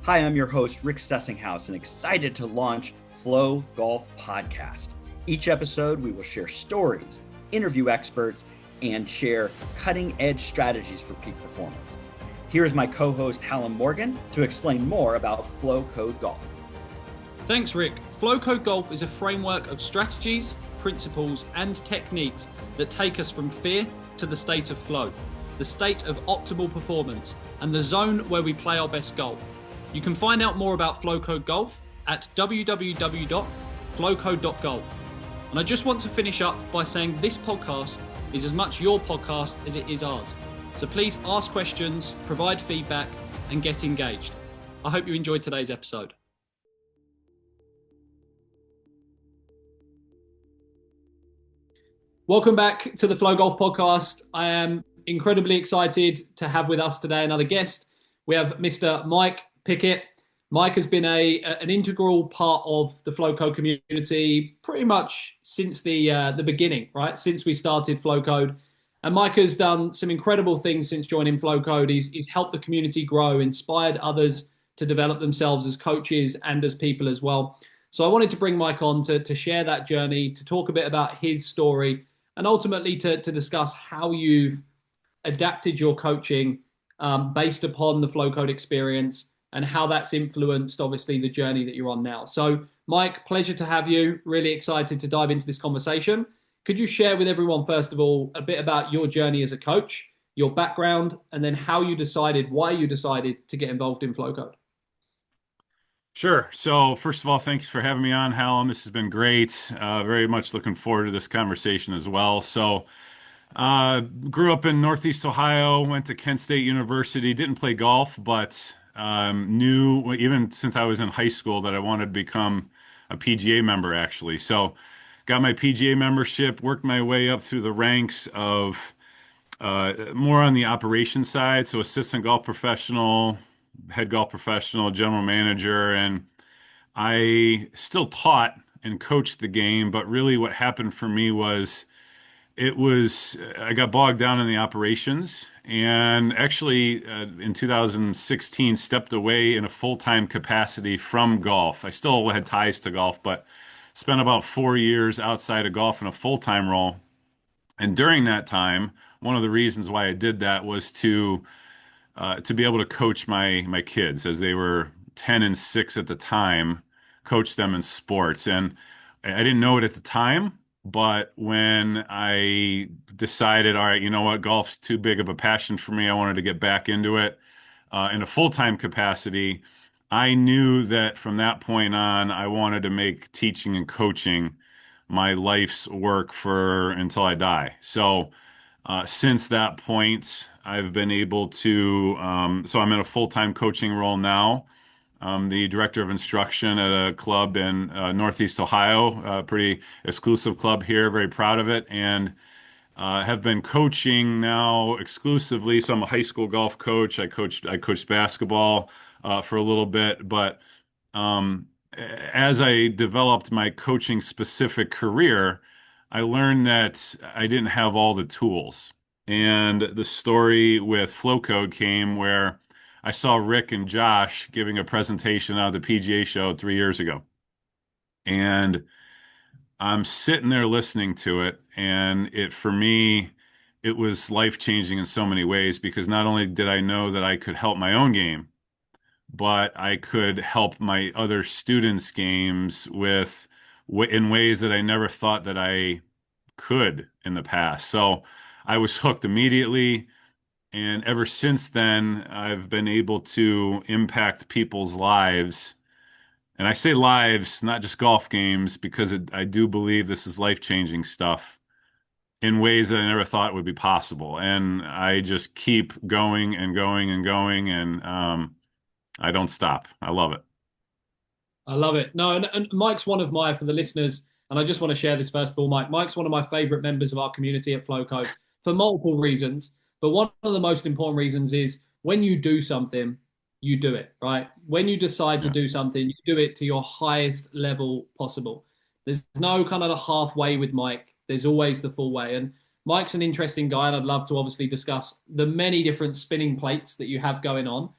Hi, I'm your host, Rick Sessinghouse, and excited to launch Flow Golf Podcast. Each episode, we will share stories, interview experts, and share cutting-edge strategies for peak performance. Here's my co-host, Hallam Morgan, to explain more about FlowCode Golf. Thanks, Rick. FlowCode Golf is a framework of strategies, principles, and techniques that take us from fear to the state of flow, the state of optimal performance, and the zone where we play our best golf. You can find out more about FlowCode Golf at www.flowcode.golf. And I just want to finish up by saying this podcast is as much your podcast as it is ours. So please ask questions, provide feedback, and get engaged. I hope you enjoyed today's episode. Welcome back to the Flow Golf Podcast. I am incredibly excited to have with us today another guest. We have Mr. Mike Pickett. Mike has been an integral part of the FlowCode community pretty much since the beginning, right? Since we started FlowCode. And Mike has done some incredible things since joining FlowCode. He's helped the community grow, inspired others to develop themselves as coaches and as people as well. So I wanted to bring Mike on to share that journey, to talk a bit about his story, and ultimately to discuss how you've adapted your coaching based upon the FlowCode experience and how that's influenced, obviously, the journey that you're on now. So, Mike, pleasure to have you. Really excited to dive into this conversation. Could you share with everyone, first of all, a bit about your journey as a coach, your background, and then why you decided to get involved in FlowCode? Sure. So first of all, thanks for having me on, Hallam. This has been great. Very much looking forward to this conversation as well. So grew up in Northeast Ohio, went to Kent State University, didn't play golf, but knew even since I was in high school that I wanted to become a PGA member, actually. So got my PGA membership, worked my way up through the ranks of more on the operations side. So assistant golf professional, head golf professional, general manager, and I still taught and coached the game. But really what happened for me was I got bogged down in the operations, and actually in 2016 stepped away in a full-time capacity from golf. I still had ties to golf, but spent about 4 years outside of golf in a full-time role. And during that time, one of the reasons why I did that was to be able to coach my kids, as they were 10 and 6 at the time, coach them in sports. And I didn't know it at the time, but when I decided, all right, you know what, golf's too big of a passion for me, I wanted to get back into it in a full-time capacity, I knew that from that point on, I wanted to make teaching and coaching my life's work until I die. So since that point, I've been able to, so I'm in a full-time coaching role now. I'm the director of instruction at a club in Northeast Ohio, a pretty exclusive club here, very proud of it, and have been coaching now exclusively. So I'm a high school golf coach. I coached basketball for a little bit, but as I developed my coaching specific career, I learned that I didn't have all the tools. And the story with FlowCode came where I saw Rick and Josh giving a presentation on the PGA show 3 years ago. And I'm sitting there listening to it. And for me, it was life-changing in so many ways, because not only did I know that I could help my own game, but I could help my other students' games in ways that I never thought that I could in the past. So I was hooked immediately. And ever since then, I've been able to impact people's lives. And I say lives, not just golf games, because I do believe this is life-changing stuff in ways that I never thought would be possible. And I just keep going and going and going, and I don't stop. I love it. I love it. No, and Mike's for the listeners, and I just want to share this first of all, Mike's one of my favorite members of our community at FlowCode for multiple reasons. But one of the most important reasons is when you do something, you do it, right? When you decide to do something, you do it to your highest level possible. There's no kind of halfway with Mike. There's always the full way. And Mike's an interesting guy, and I'd love to obviously discuss the many different spinning plates that you have going on.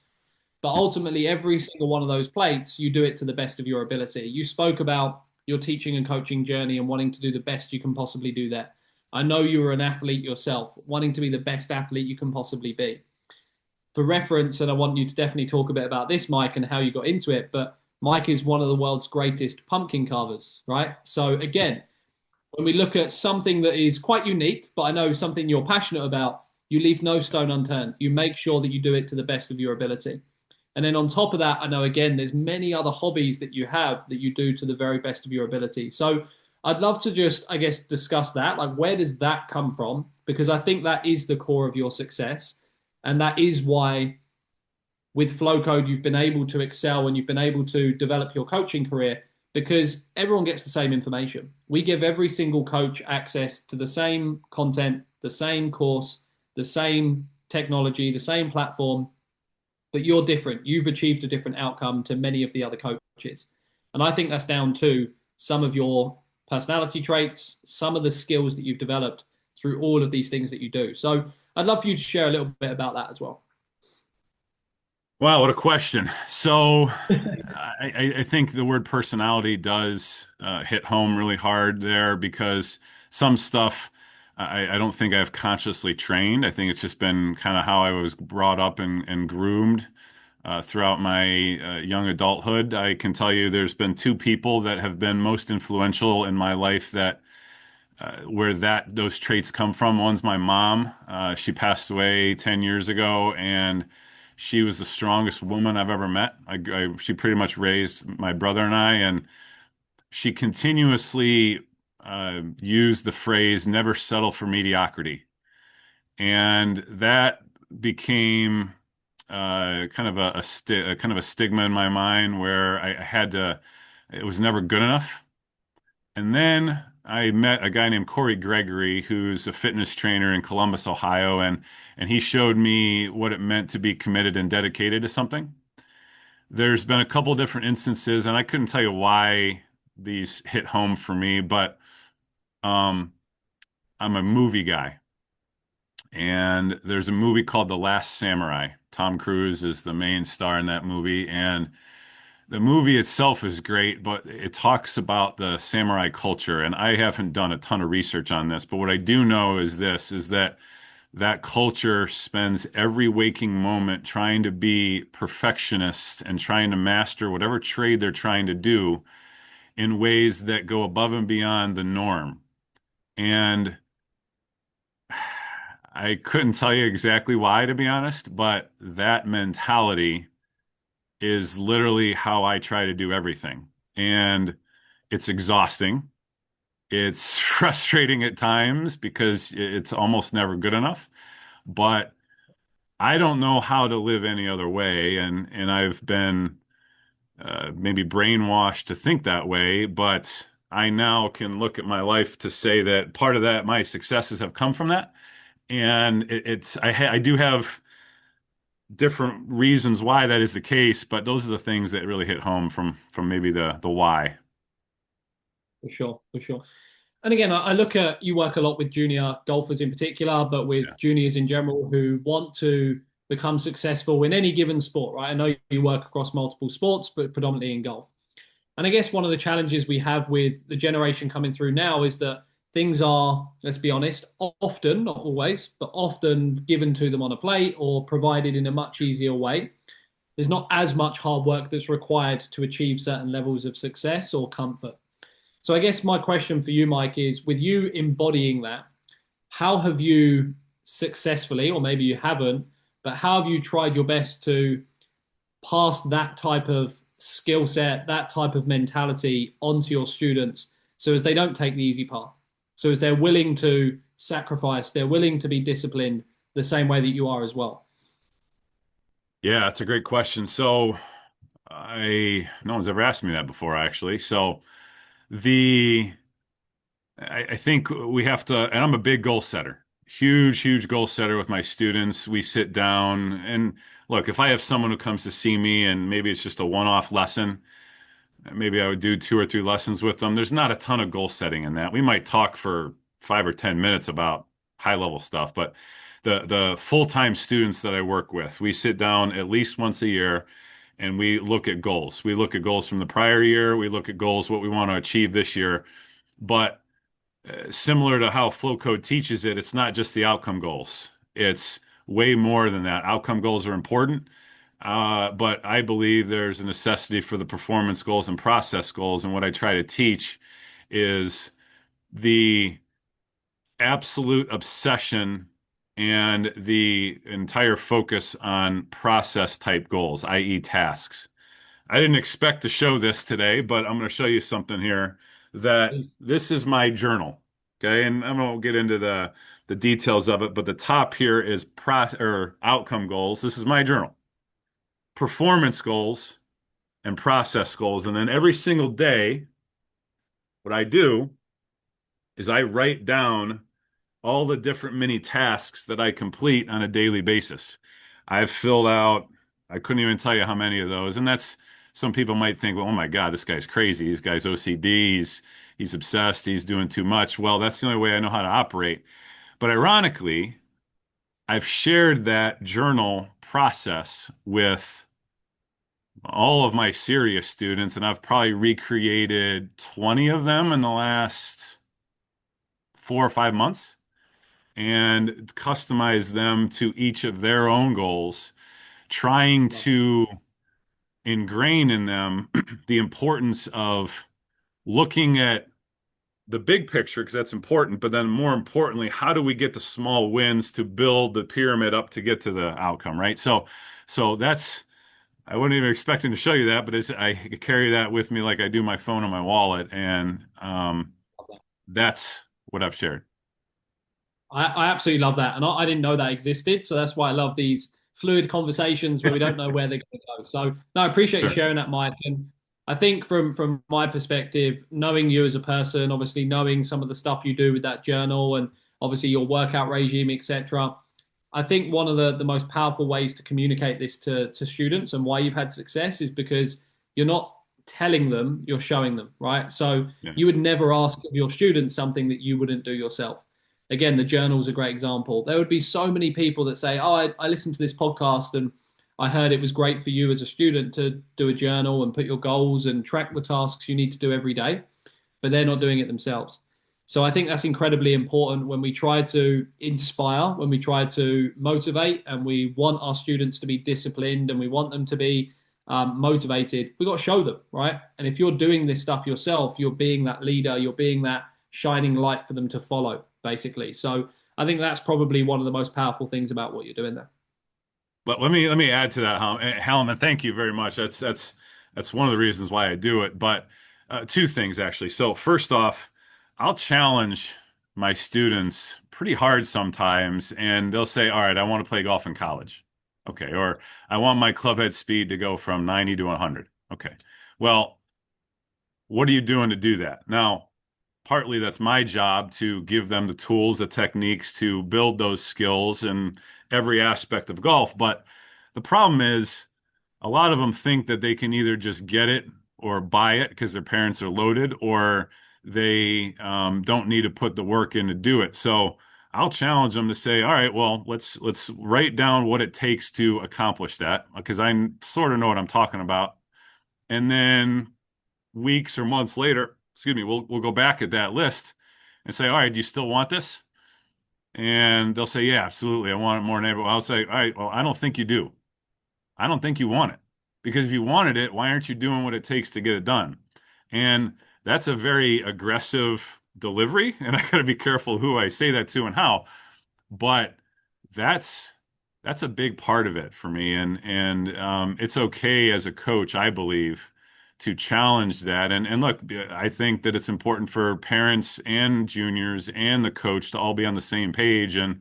But ultimately, every single one of those plates, you do it to the best of your ability. You spoke about your teaching and coaching journey and wanting to do the best you can possibly do there. I know you were an athlete yourself, wanting to be the best athlete you can possibly be. For reference, and I want you to definitely talk a bit about this, Mike, and how you got into it, but Mike is one of the world's greatest pumpkin carvers, right? So again, when we look at something that is quite unique, but I know something you're passionate about, you leave no stone unturned. You make sure that you do it to the best of your ability. And then on top of that, I know, again, there's many other hobbies that you have that you do to the very best of your ability. So I'd love to just, I guess, discuss that. Like, where does that come from? Because I think that is the core of your success. And that is why with FlowCode, you've been able to excel and you've been able to develop your coaching career, because everyone gets the same information. We give every single coach access to the same content, the same course, the same technology, the same platform, but you're different. You've achieved a different outcome to many of the other coaches. And I think that's down to some of your personality traits, some of the skills that you've developed through all of these things that you do. So I'd love for you to share a little bit about that as well. Wow, what a question. So I think the word personality does hit home really hard there, because some stuff I don't think I've consciously trained. I think it's just been kind of how I was brought up and groomed throughout my young adulthood. I can tell you there's been two people that have been most influential in my life that where those traits come from. One's my mom. She passed away 10 years ago, and she was the strongest woman I've ever met. She pretty much raised my brother and I, and she continuously used the phrase "never settle for mediocrity," and that became kind of a kind of a stigma in my mind, where I had to. It was never good enough. And then I met a guy named Corey Gregory, who's a fitness trainer in Columbus, Ohio, and he showed me what it meant to be committed and dedicated to something. There's been a couple different instances, and I couldn't tell you why these hit home for me, but I'm a movie guy, and there's a movie called The Last Samurai. Tom Cruise is the main star in that movie, and the movie itself is great, but it talks about the samurai culture, and I haven't done a ton of research on this, but what I do know is that culture spends every waking moment trying to be perfectionists and trying to master whatever trade they're trying to do in ways that go above and beyond the norm. And I couldn't tell you exactly why, to be honest, but that mentality is literally how I try to do everything. And it's exhausting. It's frustrating at times because it's almost never good enough. But I don't know how to live any other way. And I've been maybe brainwashed to think that way. But I now can look at my life to say that part of that, my successes have come from that. And I do have different reasons why that is the case, but those are the things that really hit home from maybe the why. For sure, for sure. And again, I look at, you work a lot with junior golfers in particular, but with juniors in general who want to become successful in any given sport, right? I know you work across multiple sports, but predominantly in golf. And I guess one of the challenges we have with the generation coming through now is that things are, let's be honest, often, not always, but often given to them on a plate or provided in a much easier way. There's not as much hard work that's required to achieve certain levels of success or comfort. So I guess my question for you, Mike, is with you embodying that, how have you successfully, or maybe you haven't, but how have you tried your best to pass that type of skill set, that type of mentality onto your students so as they don't take the easy path? So as they're willing to sacrifice, they're willing to be disciplined the same way that you are as well? Yeah, that's a great question. So no one's ever asked me that before, actually. So I think we have to, and I'm a big goal setter, huge goal setter with my students. We sit down and look, if I have someone who comes to see me and maybe it's just a one-off lesson, maybe I would do 2 or 3 lessons with them. There's not a ton of goal setting in that. We might talk for 5 or 10 minutes about high level stuff, but the full-time students that I work with. We sit down at least once a year and we look at goals. We look at goals from the prior year. We look at goals, what we want to achieve this year. But similar to how FlowCode teaches it, it's not just the outcome goals. It's way more than that. Outcome goals are important, but I believe there's a necessity for the performance goals and process goals. And what I try to teach is the absolute obsession and the entire focus on process type goals, i.e., tasks. I didn't expect to show this today, but I'm going to show you something here that this is my journal. Okay. And I won't get into the details of it, but the top here is outcome goals. This is my journal, performance goals and process goals. And then every single day, what I do is I write down all the different mini tasks that I complete on a daily basis. I've filled out, I couldn't even tell you how many of those. And that's, some people might think, well, oh my God, this guy's crazy. This guy's OCD. He's obsessed. He's doing too much. Well, that's the only way I know how to operate. But ironically, I've shared that journal process with all of my serious students, and I've probably recreated 20 of them in the last 4 or 5 months and customize them to each of their own goals, trying to ingrain in them the importance of looking at the big picture, because that's important, but then more importantly, how do we get the small wins to build the pyramid up to get to the outcome, right? So that's, I wasn't even expecting to show you that, but I carry that with me like I do my phone and my wallet, and that's what I've shared. I absolutely love that. And I didn't know that existed. So that's why I love these fluid conversations where we don't know where they're going to go. So no, I appreciate you sharing that, Mike. And I think from my perspective, knowing you as a person, obviously knowing some of the stuff you do with that journal and obviously your workout regime, etc. I think one of the most powerful ways to communicate this to students and why you've had success is because you're not telling them, you're showing them, right? So you would never ask of your students something that you wouldn't do yourself. Again, the journal is a great example. There would be so many people that say, oh, I listened to this podcast and I heard it was great for you as a student to do a journal and put your goals and track the tasks you need to do every day, but they're not doing it themselves. So I think that's incredibly important when we try to inspire, when we try to motivate, and we want our students to be disciplined and we want them to be motivated. We've got to show them, right? And if you're doing this stuff yourself, you're being that leader, you're being that shining light for them to follow, basically. So I think that's probably one of the most powerful things about what you're doing there. But let me add to that, Hallam, and thank you very much. That's one of the reasons why I do it. But two things actually. So first off, I'll challenge my students pretty hard sometimes, and they'll say, "All right, I want to play golf in college." Okay, or I want my club head speed to go from 90 to 100. Okay. Well, what are you doing to do that? Now, partly that's my job to give them the tools, the techniques to build those skills in every aspect of golf. But the problem is a lot of them think that they can either just get it or buy it because their parents are loaded, or they don't need to put the work in to do it. So I'll challenge them to say, all right, well, let's write down what it takes to accomplish that, because I sort of know what I'm talking about. And then weeks or months later, we'll go back at that list and say, all right, do you still want this? And they'll say, yeah, absolutely. I want it more than ever. I'll say, all right, well, I don't think you do. I don't think you want it, because if you wanted it, why aren't you doing what it takes to get it done? And that's a very aggressive delivery, and I got to be careful who I say that to and how. But that's a big part of it for me, and it's okay as a coach, I believe, to challenge that. And look, I think that it's important for parents and juniors and the coach to all be on the same page. And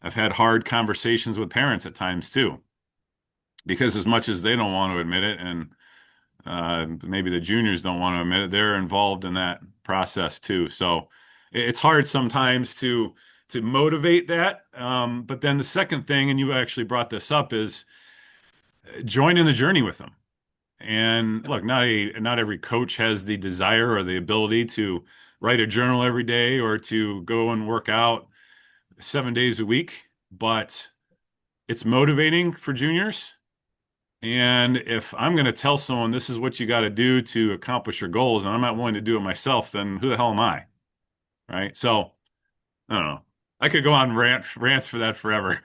I've had hard conversations with parents at times too, because as much as they don't want to admit it, and maybe the juniors don't want to admit it, they're involved in that process too. So it's hard sometimes to motivate that. But then the second thing, and you actually brought this up, is join in the journey with them. And look, not every coach has the desire or the ability to write a journal every day or to go and work out 7 days a week, but it's motivating for juniors. And if I'm going to tell someone this is what you got to do to accomplish your goals, and I'm not willing to do it myself, then who the hell am I? Right? So I don't know. I could go on rants for that forever.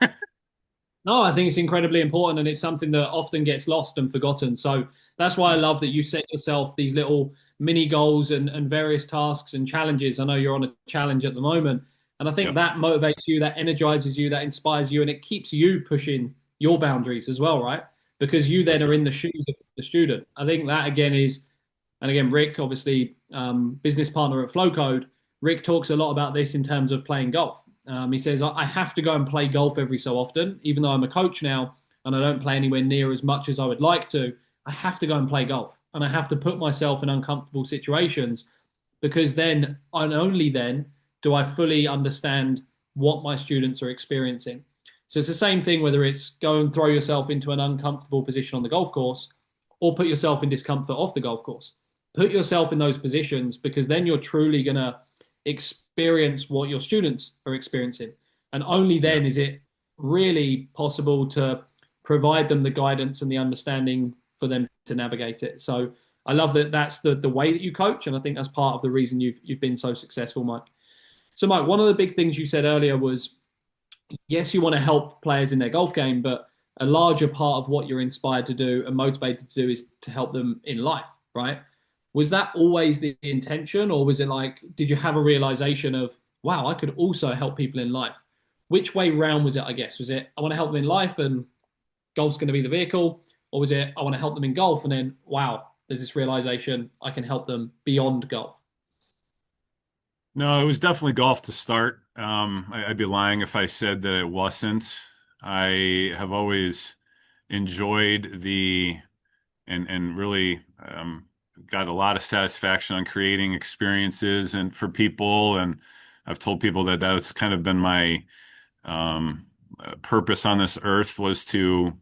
No, I think it's incredibly important, and it's something that often gets lost and forgotten. So that's why I love that you set yourself these little mini goals and various tasks and challenges. I know you're on a challenge at the moment, and I think Yep, that motivates you, that energizes you, that inspires you, and it keeps you pushing your boundaries as well, right? Because you for then are sure. in the shoes of the student. I think that again is, and again, Rick, obviously, business partner at FlowCode, Rick talks a lot about this in terms of playing golf. He says, I have to go and play golf every so often, even though I'm a coach now and I don't play anywhere near as much as I would like to. I have to go and play golf and I have to put myself in uncomfortable situations because then and only then do I fully understand what my students are experiencing. So it's the same thing whether it's go and throw yourself into an uncomfortable position on the golf course or put yourself in discomfort off the golf course. Put yourself in those positions because then you're truly going to experience what your students are experiencing. And only Yeah. then is it really possible to provide them the guidance and the understanding for them to navigate it. So I love that that's the way that you coach. And I think that's part of the reason you've been so successful, Mike. So Mike, one of the big things you said earlier was, yes, you want to help players in their golf game, but a larger part of what you're inspired to do and motivated to do is to help them in life, right? Was that always the intention, or was it like, did you have a realization of, wow, I could also help people in life? Which way round was it, I guess? Was it, I want to help them in life and golf's going to be the vehicle? Or was it, I want to help them in golf and then, wow, there's this realization I can help them beyond golf? No, it was definitely golf to start. I'd be lying if I said that it wasn't. I have always enjoyed and really got a lot of satisfaction on creating experiences and for people. And I've told people that that's kind of been my purpose on this earth was to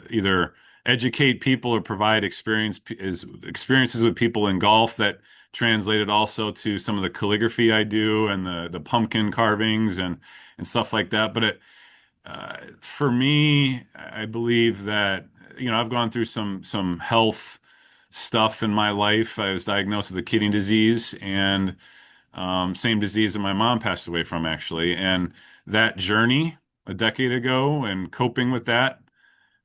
either educate people or provide experiences with people in golf that translated also to some of the calligraphy I do and the pumpkin carvings and stuff like that. But for me, I believe that I've gone through some health stuff in my life. I was diagnosed with a kidney disease and same disease that my mom passed away from actually. And that journey a decade ago and coping with that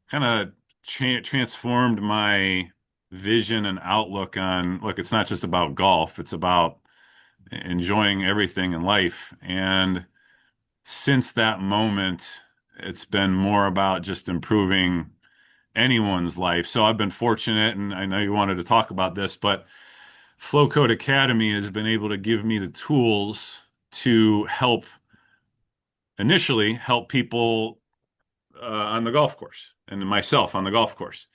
kind of transformed my vision and outlook on, look, it's not just about golf, it's about enjoying everything in life. And since that moment, it's been more about just improving anyone's life. So I've been fortunate, and I know you wanted to talk about this, but FlowCode Academy has been able to give me the tools to initially help people on the golf course and myself on the golf course.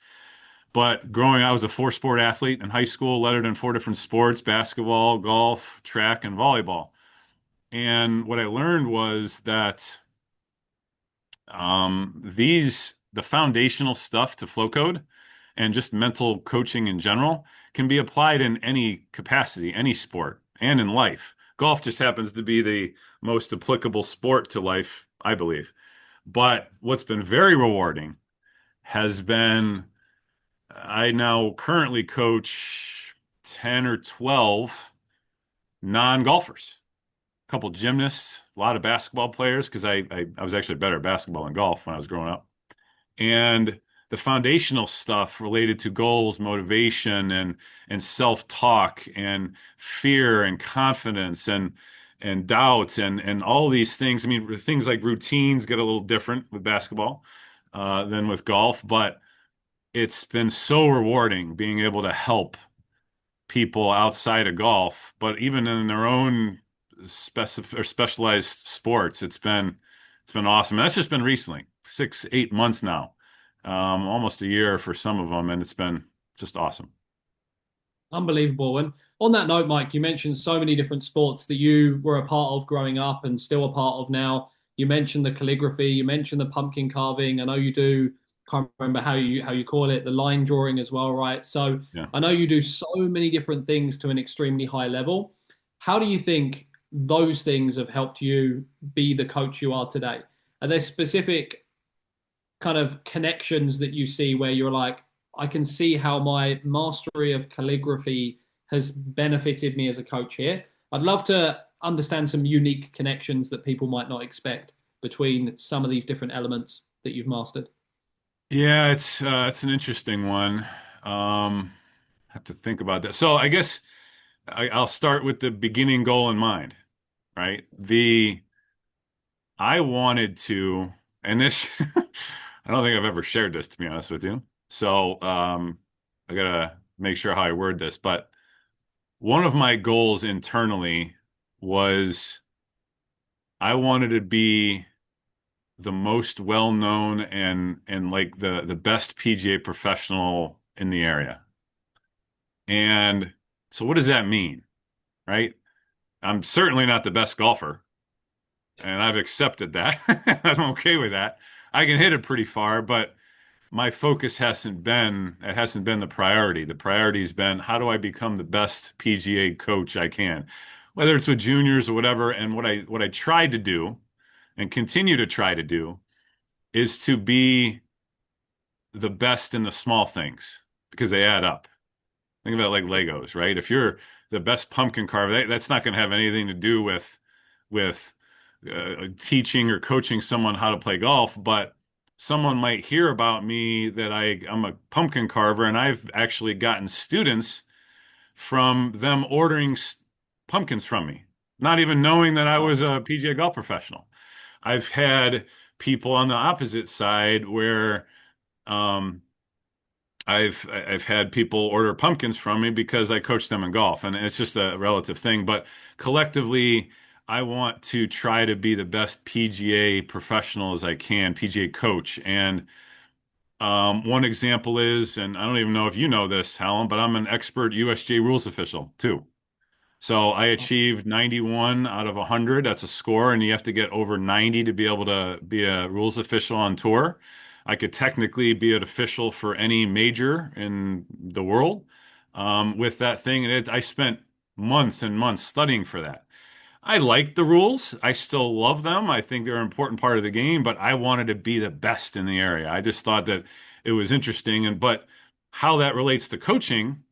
But I was a four-sport athlete in high school, lettered in four different sports: basketball, golf, track, and volleyball. And what I learned was that the foundational stuff to flow code and just mental coaching in general can be applied in any capacity, any sport, and in life. Golf just happens to be the most applicable sport to life, I believe. But what's been very rewarding has been I now currently coach 10 or 12 non-golfers, a couple gymnasts, a lot of basketball players, because I was actually better at basketball than golf when I was growing up. And the foundational stuff related to goals, motivation, and self-talk, and fear, and confidence, and doubt, and all these things. I mean, things like routines get a little different with basketball than with golf, but it's been so rewarding being able to help people outside of golf, but even in their own specialized sports. It's been awesome. And that's just been recently, 6, 8 months now, almost a year for some of them, and it's been just awesome. Unbelievable. And on that note, Mike, you mentioned so many different sports that you were a part of growing up and still a part of now. You mentioned the calligraphy, you mentioned the pumpkin carving. I know you do, can't remember how you call it, the line drawing as well, right? So Yeah. I know you do so many different things to an extremely high level. How do you think those things have helped you be the coach you are today? Are there specific kind of connections that you see where you're like, I can see how my mastery of calligraphy has benefited me as a coach here? I'd love to understand some unique connections that people might not expect between some of these different elements that you've mastered. Yeah, it's an interesting one. Have to think about that. So I guess I'll start with the beginning goal in mind, right? I wanted to, and this, I don't think I've ever shared this, to be honest with you. So I gotta make sure how I word this, but one of my goals internally was I wanted to be the most well-known and like the best PGA professional in the area. And so what does that mean, right? I'm certainly not the best golfer, and I've accepted that. I'm okay with that. I can hit it pretty far, but my focus hasn't been the priority. The priority's been how do I become the best PGA coach I can, whether it's with juniors or whatever. And what I tried to do and continue to try to do is to be the best in the small things because they add up. Think about it like Legos, right? If you're the best pumpkin carver, that's not going to have anything to do with teaching or coaching someone how to play golf, but someone might hear about me that I'm a pumpkin carver, and I've actually gotten students from them ordering pumpkins from me, not even knowing that I was a PGA golf professional. I've had people on the opposite side where um, I've had people order pumpkins from me because I coach them in golf, and it's just a relative thing. But collectively, I want to try to be the best PGA professional as I can, PGA coach. And one example is, and I don't even know if you know this, Hallam, but I'm an expert USGA rules official too. So I achieved 91 out of 100. That's a score, and you have to get over 90 to be able to be a rules official on tour. I could technically be an official for any major in the world with that thing. And I spent months and months studying for that. I like the rules. I still love them. I think they're an important part of the game, but I wanted to be the best in the area. I just thought that it was interesting. But how that relates to coaching,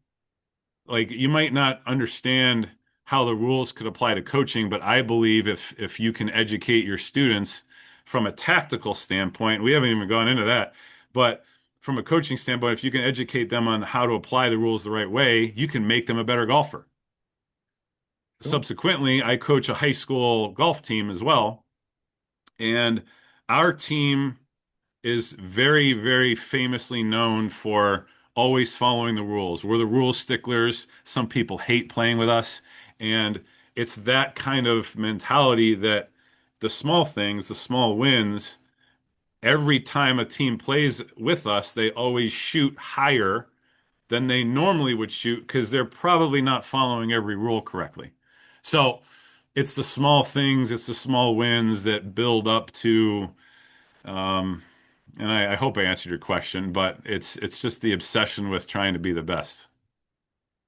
like you might not understand how the rules could apply to coaching, but I believe if you can educate your students from a tactical standpoint, we haven't even gone into that, but from a coaching standpoint, if you can educate them on how to apply the rules the right way, you can make them a better golfer. Cool. Subsequently, I coach a high school golf team as well, and our team is very, very famously known for always following the rules. We're the rule sticklers. Some people hate playing with us. And it's that kind of mentality that the small things, the small wins, every time a team plays with us, they always shoot higher than they normally would shoot because they're probably not following every rule correctly. So it's the small things, it's the small wins that build up to and I hope I answered your question, but it's just the obsession with trying to be the best.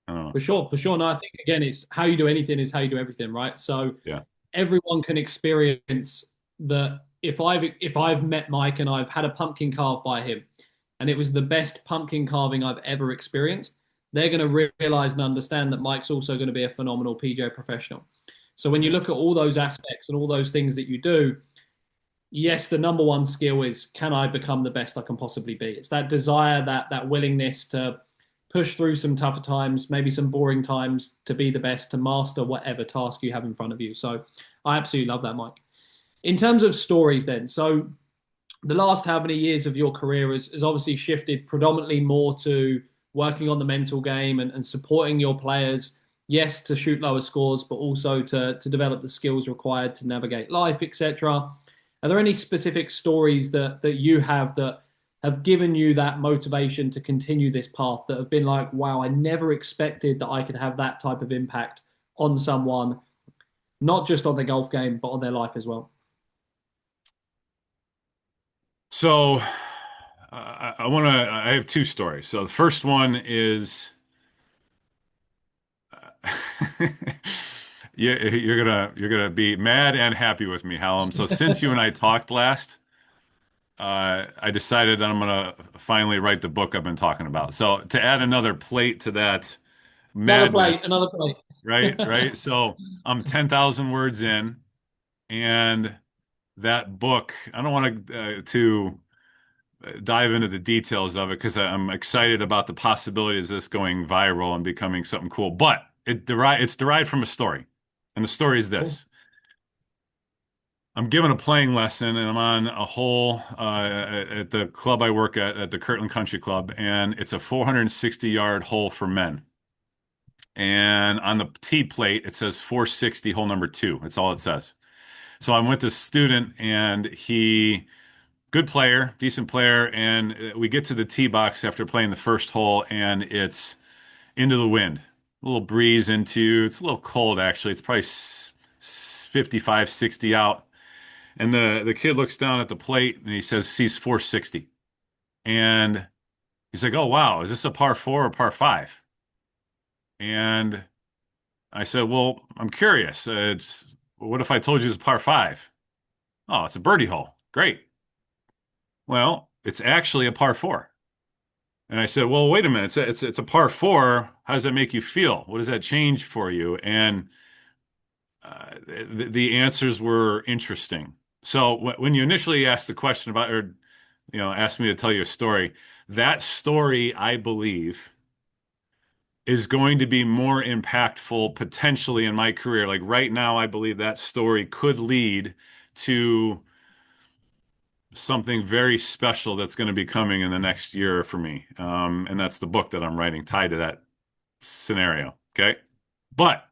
I don't know. For sure, for sure. No, I think again, it's how you do anything is how you do everything, right? So Yeah. everyone can experience that. If I've met Mike and I've had a pumpkin carved by him, and it was the best pumpkin carving I've ever experienced, they're going to realize and understand that Mike's also going to be a phenomenal PGA professional. So when you look at all those aspects and all those things that you do, yes, the number one skill is can I become the best I can possibly be? It's that desire, that willingness to push through some tougher times, maybe some boring times, to be the best, to master whatever task you have in front of you. So I absolutely love that, Mike. In terms of stories then, so the last how many years of your career has obviously shifted predominantly more to working on the mental game and supporting your players, yes, to shoot lower scores, but also to develop the skills required to navigate life, etc. Are there any specific stories that you have that have given you that motivation to continue this path, that have been like, wow, I never expected that I could have that type of impact on someone, not just on the golf game, but on their life as well? So I have two stories. So the first one is you're gonna be mad and happy with me, Hallam. So since you and I talked last, I decided that I'm gonna finally write the book I've been talking about. So to add another plate to that Another plate, madness, another plate. right? Right. So I'm 10,000 words in, and that book, I don't want to dive into the details of it because I'm excited about the possibilities of this going viral and becoming something cool. But it's derived from a story, and the story is Cool. this. I'm given a playing lesson, and I'm on a hole at the club I work at the Kirtland Country Club, and it's a 460-yard hole for men. And on the tee plate, it says 460, hole number 2. That's all it says. So I'm with this student, and good player, decent player, and we get to the tee box after playing the first hole, and it's into the wind. A little breeze it's a little cold actually. It's probably 55, 60 out. And the kid looks down at the plate and he sees 460. And he's like, "Oh wow, is this a par 4 or par 5?" And I said, "Well, I'm curious. What if I told you it's a par 5?" "Oh, it's a birdie hole." "Great." "Well, it's actually a par 4." And I said, "Well, wait a minute. It's a par 4. How does that make you feel? What does that change for you?" And the answers were interesting. So when you initially asked the question about, or asked me to tell you a story, that story, I believe, is going to be more impactful potentially in my career. Like right now, I believe that story could lead to something very special that's going to be coming in the next year for me. And that's the book that I'm writing tied to that scenario. Okay. But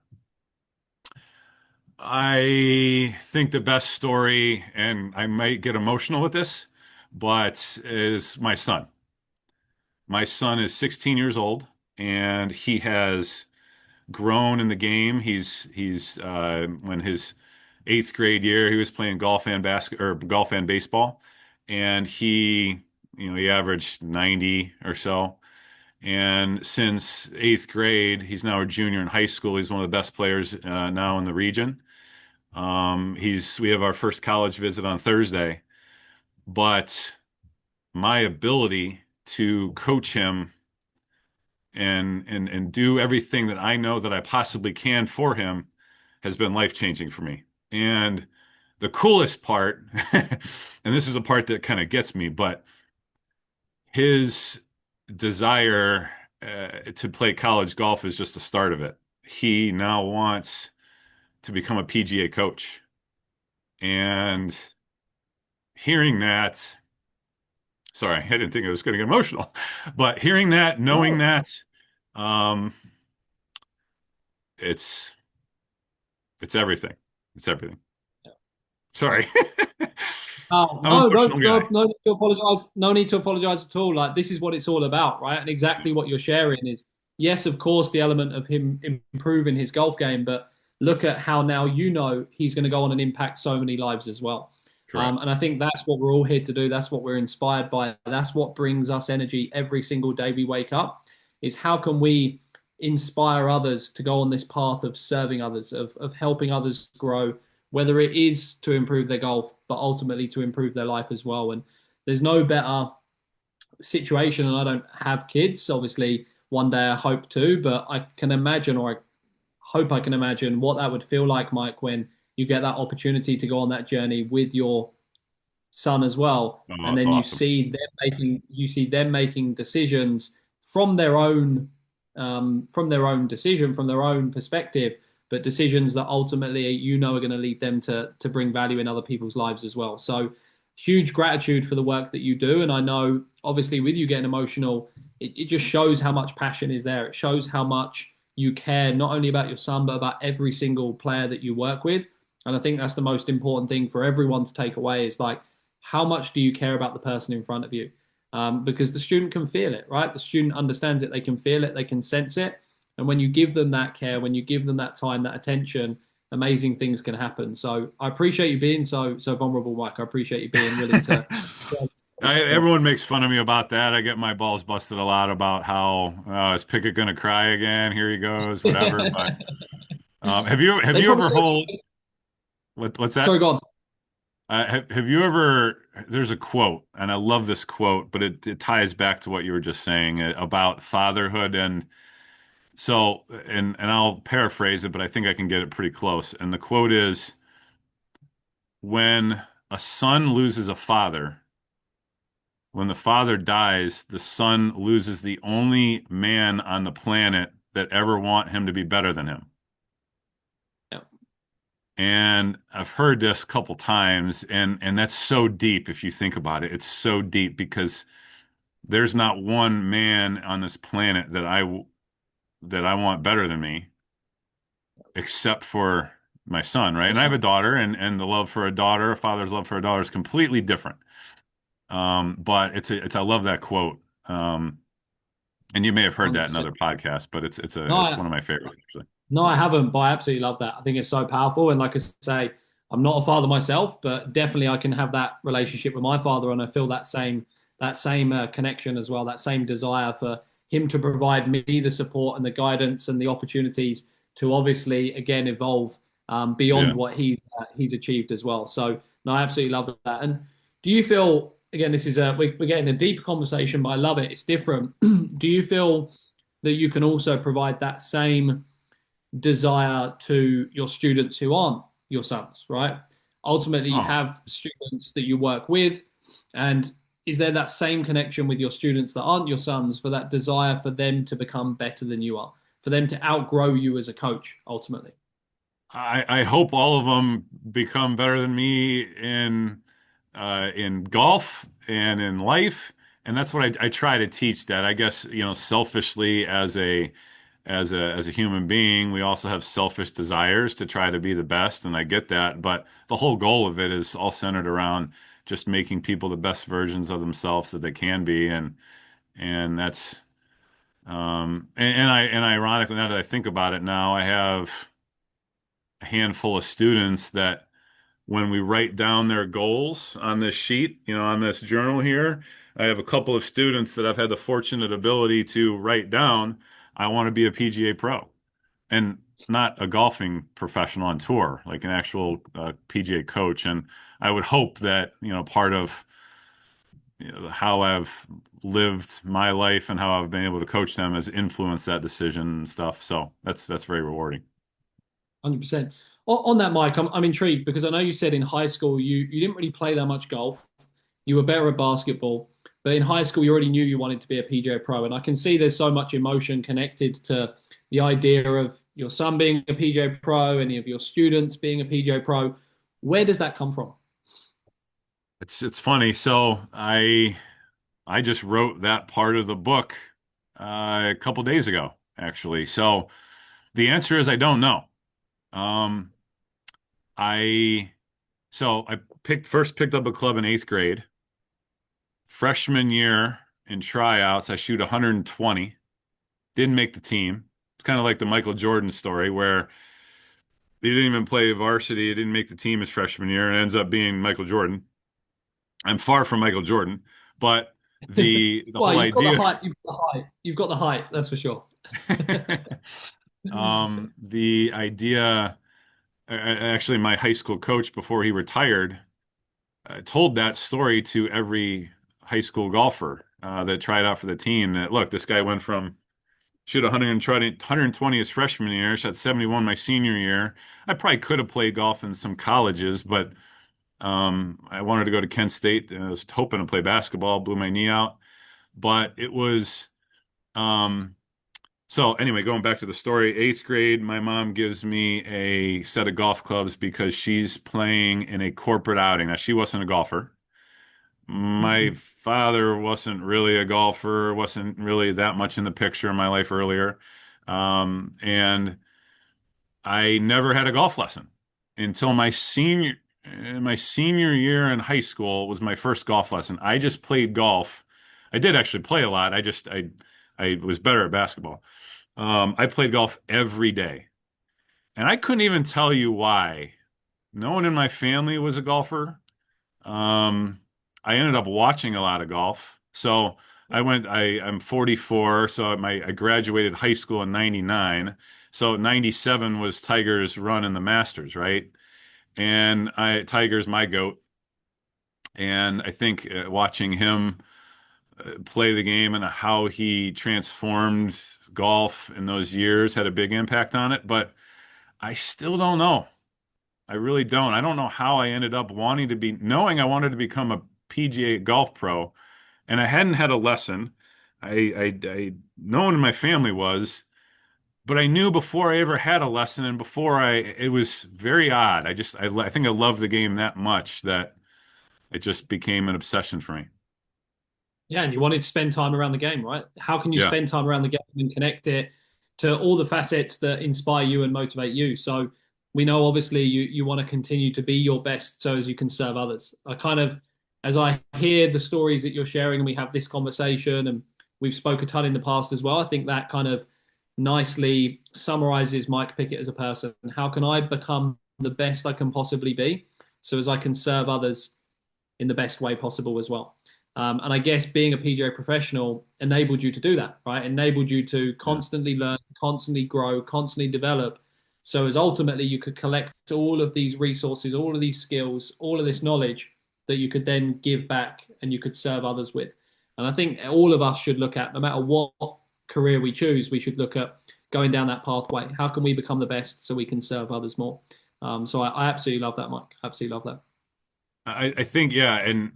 I think the best story, and I might get emotional with this, but is my son. My son is 16 years old, and he has grown in the game. He's when his eighth grade year, he was playing golf and baseball, and he averaged 90 or so. And since eighth grade, he's now a junior in high school. He's one of the best players now in the region. We have our first college visit on Thursday, but my ability to coach him and do everything that I know that I possibly can for him has been life-changing for me. And the coolest part, and this is the part that kind of gets me, but his desire to play college golf is just the start of it. He now wants to become a PGA coach. And hearing that, sorry, I didn't think I was going to get emotional, but hearing that, knowing that, um, it's everything. It's everything. Sorry. Oh, I'm an no, emotional guy. no need to apologize. No need to apologize at all. Like this is what it's all about, right? And exactly what you're sharing is, yes, of course, the element of him improving his golf game, but look at how now he's going to go on and impact so many lives as well. Correct. And I think that's what we're all here to do. That's what we're inspired by. That's what brings us energy every single day we wake up. Is how can we inspire others to go on this path of serving others, of helping others grow, whether it is to improve their golf, but ultimately to improve their life as well. And there's no better situation, and I don't have kids. Obviously, one day I hope to, but I can imagine, or I hope I can imagine what that would feel like, Mike, when you get that opportunity to go on that journey with your son as well, Oh, and that's then awesome. you see them making decisions from their own decision, from their own perspective, but decisions that ultimately are going to lead them to bring value in other people's lives as well. So huge gratitude for the work that you do, and I know obviously with you getting emotional, it just shows how much passion is there. It shows how much you care not only about your son but about every single player that you work with. And I think that's the most important thing for everyone to take away is like, how much do you care about the person in front of you? Because the student can feel it, right? The student understands it, they can feel it, they can sense it. And when you give them that care, when you give them that time, that attention, amazing things can happen. So I appreciate you being so vulnerable, Mike. I appreciate you being willing to. Everyone makes fun of me about that. I get my balls busted a lot about how is Pickett going to cry again? Here he goes, whatever. But Have They you probably ever hold what's sorry, that? go on. Have you ever, there's a quote, and I love this quote, but it ties back to what you were just saying about fatherhood. And I'll paraphrase it, but I think I can get it pretty close. And the quote is, when a son loses a father, when the father dies, the son loses the only man on the planet that ever want him to be better than him. Yeah. And I've heard this a couple times, and that's so deep if you think about it. It's so deep because there's not one man on this planet that I want better than me, except for my son, right? Your And I have son. a daughter, and the love for a daughter, a father's love for a daughter is completely different. But I love that quote. And you may have heard that in 100%. other podcasts, but No, it's one of my favorites actually. no, I haven't, but I absolutely love that. I think it's so powerful. And like I say, I'm not a father myself, but definitely I can have that relationship with my father, and I feel that same connection as well, that same desire for him to provide me the support and the guidance and the opportunities to obviously again evolve beyond Yeah. what he's achieved as well. So no, I absolutely love that. And do you feel again, this is we're getting a deep conversation, but I love it. It's different. Do you feel that you can also provide that same desire to your students who aren't your sons, right? Ultimately, you Oh, have students that you work with, and is there that same connection with your students that aren't your sons for that desire for them to become better than you are, for them to outgrow you as a coach, ultimately? I hope all of them become better than me in golf and in life, and that's what I try to teach. That I guess selfishly as a human being, we also have selfish desires to try to be the best, and I get that. But the whole goal of it is all centered around just making people the best versions of themselves that they can be, and that's and ironically, now that I think about it, now I have a handful of students that when we write down their goals on this sheet, on this journal here, I have a couple of students that I've had the fortunate ability to write down, I want to be a PGA pro, and not a golfing professional on tour, like an actual PGA coach. And I would hope that, part of how I've lived my life and how I've been able to coach them has influenced that decision and stuff. So that's very rewarding. 100%. On that, Mike, I'm intrigued because I know you said in high school you didn't really play that much golf. You were better at basketball, but in high school you already knew you wanted to be a PGA pro, and I can see there's so much emotion connected to the idea of your son being a PGA pro, any of your students being a PGA pro. Where does that come from? It's funny. So I just wrote that part of the book a couple days ago, actually. So the answer is I don't know. Um, I I picked up a club in eighth grade. Freshman year in tryouts, I shoot 120. Didn't make the team. It's kind of like the Michael Jordan story where he didn't even play varsity. He didn't make the team his freshman year and ends up being Michael Jordan. I'm far from Michael Jordan, but the Well, whole you've got the idea. height. You've got the height. You've got the height. That's for sure. The idea, actually, my high school coach before he retired told that story to every high school golfer that tried out for the team. That look, this guy went from shoot 120 his freshman year, shot 71 my senior year. I probably could have played golf in some colleges, but I wanted to go to Kent State. And I was hoping to play basketball, blew my knee out. But it was um, so anyway, going back to the story, eighth grade, my mom gives me a set of golf clubs because she's playing in a corporate outing. Now, she wasn't a golfer. My father wasn't really a golfer, wasn't really that much in the picture in my life earlier. And I never had a golf lesson until my senior year in high school was my first golf lesson. I just played golf. I did actually play a lot. I was better at basketball. I played golf every day, and I couldn't even tell you why. No one in my family was a golfer. Um, I ended up watching a lot of golf. I'm 44, so I graduated high school in '99. So 97 was Tiger's run in the Masters, right? And Tiger's my GOAT. And I think watching him play the game and how he transformed golf in those years had a big impact on it. But I still don't know. I really don't. I don't know how I ended up knowing I wanted to become a PGA golf pro, and I hadn't had a lesson. No one in my family was, but I knew before I ever had a lesson, and it was very odd. I think I loved the game that much that it just became an obsession for me. Yeah, and you wanted to spend time around the game, right? How can you Yeah. spend time around the game and connect it to all the facets that inspire you and motivate you? So we know obviously you want to continue to be your best so as you can serve others. As I hear the stories that you're sharing and we have this conversation and we've spoke a ton in the past as well, I think that kind of nicely summarizes Mike Pickett as a person. How can I become the best I can possibly be so as I can serve others in the best way possible as well? And I guess being a PGA professional enabled you to do that, right? Enabled you to constantly learn, constantly grow, constantly develop. So as ultimately you could collect all of these resources, all of these skills, all of this knowledge that you could then give back and you could serve others with. And I think all of us should look at, no matter what career we choose, we should look at going down that pathway. How can we become the best so we can serve others more? So I absolutely love that, Mike. Absolutely love that. I think, yeah, and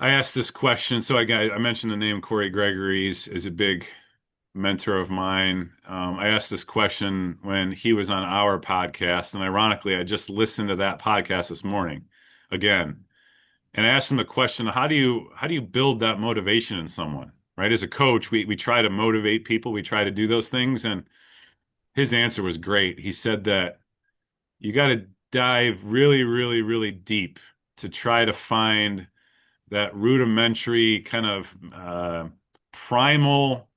I asked this question. So I mentioned the name Corey Gregory is a big mentor of mine. I asked this question when he was on our podcast, and ironically, I just listened to that podcast this morning again, and I asked him the question: How do you build that motivation in someone? Right? As a coach, we try to motivate people, we try to do those things, and his answer was great. He said that you got to dive really, really, really deep to try to find that rudimentary kind of primal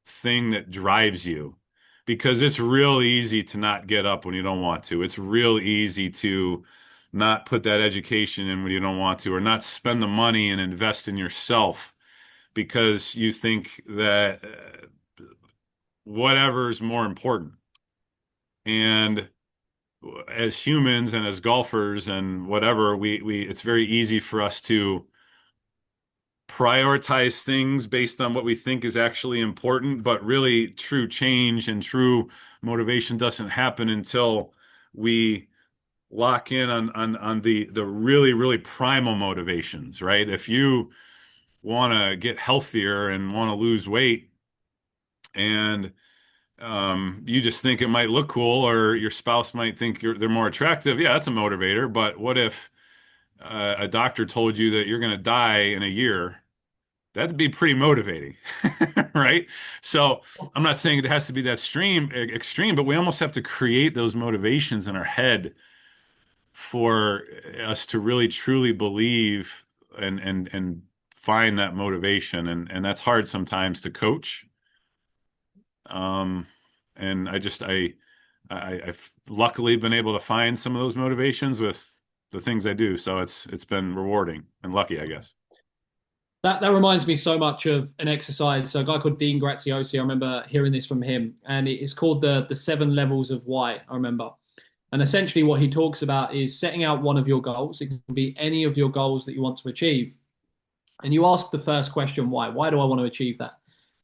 thing that drives you, because it's real easy to not get up when you don't want to. It's real easy to not put that education in when you don't want to, or not spend the money and invest in yourself because you think that whatever is more important. And as humans and as golfers and whatever, it's very easy for us to prioritize things based on what we think is actually important, but really true change and true motivation doesn't happen until we lock in on the really, really primal motivations, right? If you want to get healthier and want to lose weight and you just think it might look cool, or your spouse might think they're more attractive, yeah, that's a motivator. But what if a doctor told you that you're going to die in a year? That'd be pretty motivating, right? So I'm not saying it has to be that extreme, but we almost have to create those motivations in our head for us to really truly believe and find that motivation. And that's hard sometimes to coach. And I've luckily been able to find some of those motivations with the things I do. So it's been rewarding and lucky, I guess. That reminds me so much of an exercise. So a guy called Dean Graziosi, I remember hearing this from him, and it's called the 7 levels of why, I remember. And essentially what he talks about is setting out one of your goals. It can be any of your goals that you want to achieve. And you ask the first question, why? Why do I want to achieve that?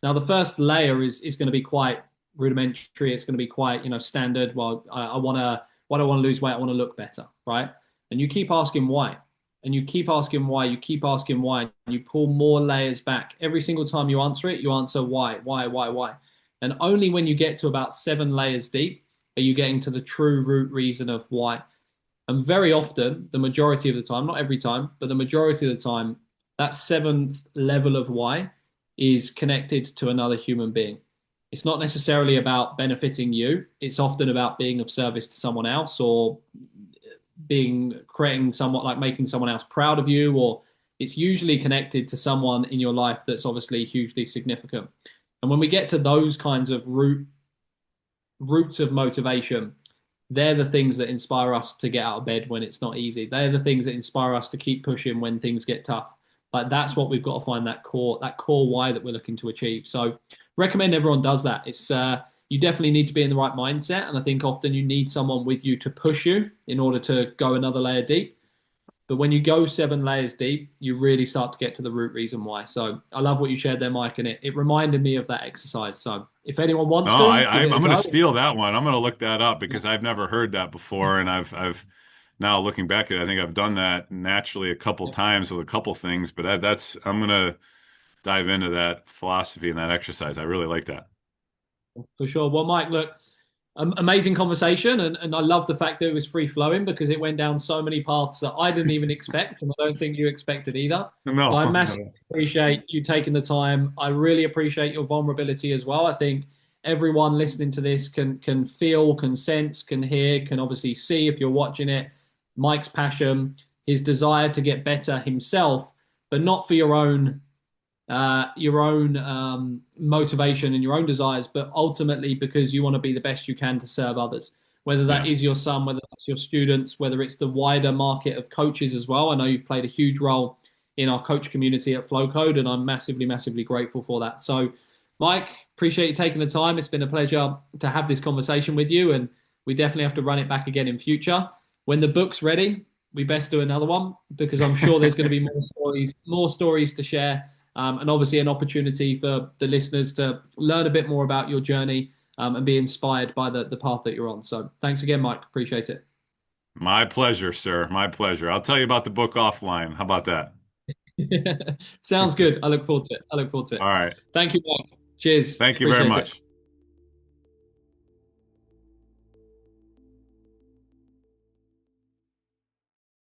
Now, the first layer is going to be quite rudimentary. It's going to be quite, standard. Well, why do I want to lose weight? I want to look better, right? And you keep asking why. And you keep asking why, you keep asking why, and you pull more layers back. Every single time you answer it, you answer why. And only when you get to about 7 layers deep are you getting to the true root reason of why. And very often, the majority of the time, not every time, but the majority of the time, that 7th level of why is connected to another human being. It's not necessarily about benefiting you. It's often about being of service to someone else, or creating somewhat like making someone else proud of you, or it's usually connected to someone in your life that's obviously hugely significant. And when we get to those kinds of roots of motivation, they're the things that inspire us to get out of bed when it's not easy. They're the things that inspire us to keep pushing when things get tough. Like, that's what we've got to find, that core why that we're looking to achieve. So recommend everyone does that. you definitely need to be in the right mindset. And I think often you need someone with you to push you in order to go another layer deep. But when you go 7 layers deep, you really start to get to the root reason why. So I love what you shared there, Mike, and it reminded me of that exercise. So if anyone wants No, to, I'm going to steal that one. I'm going to look that up because I've never heard that before, and I've now looking back at it, I think I've done that naturally a couple times with a couple things. But that's I'm going to dive into that philosophy and that exercise. I really like that. For sure. Well, Mike, look, amazing conversation, and I love the fact that it was free flowing because it went down so many paths that I didn't even expect, and I don't think you expected either. No, So I massively appreciate you taking the time. I really appreciate your vulnerability as well. I think everyone listening to this can feel, can sense, can hear, can obviously see if you're watching it, Mike's passion, his desire to get better himself, but not for your own motivation and your own desires, but ultimately because you want to be the best you can to serve others, whether that is your son, whether that's your students, whether it's the wider market of coaches as well. I know you've played a huge role in our coach community at FlowCode, and I'm massively, massively grateful for that. So, Mike, appreciate you taking the time. It's been a pleasure to have this conversation with you, and we definitely have to run it back again in future. When the book's ready, we best do another one because I'm sure there's going to be more stories to share. And obviously an opportunity for the listeners to learn a bit more about your journey and be inspired by the path that you're on. So thanks again, Mike. Appreciate it. My pleasure, sir. My pleasure. I'll tell you about the book offline. How about that? Sounds good. I look forward to it. All right. Thank you, Mike. Cheers. Thank you very much.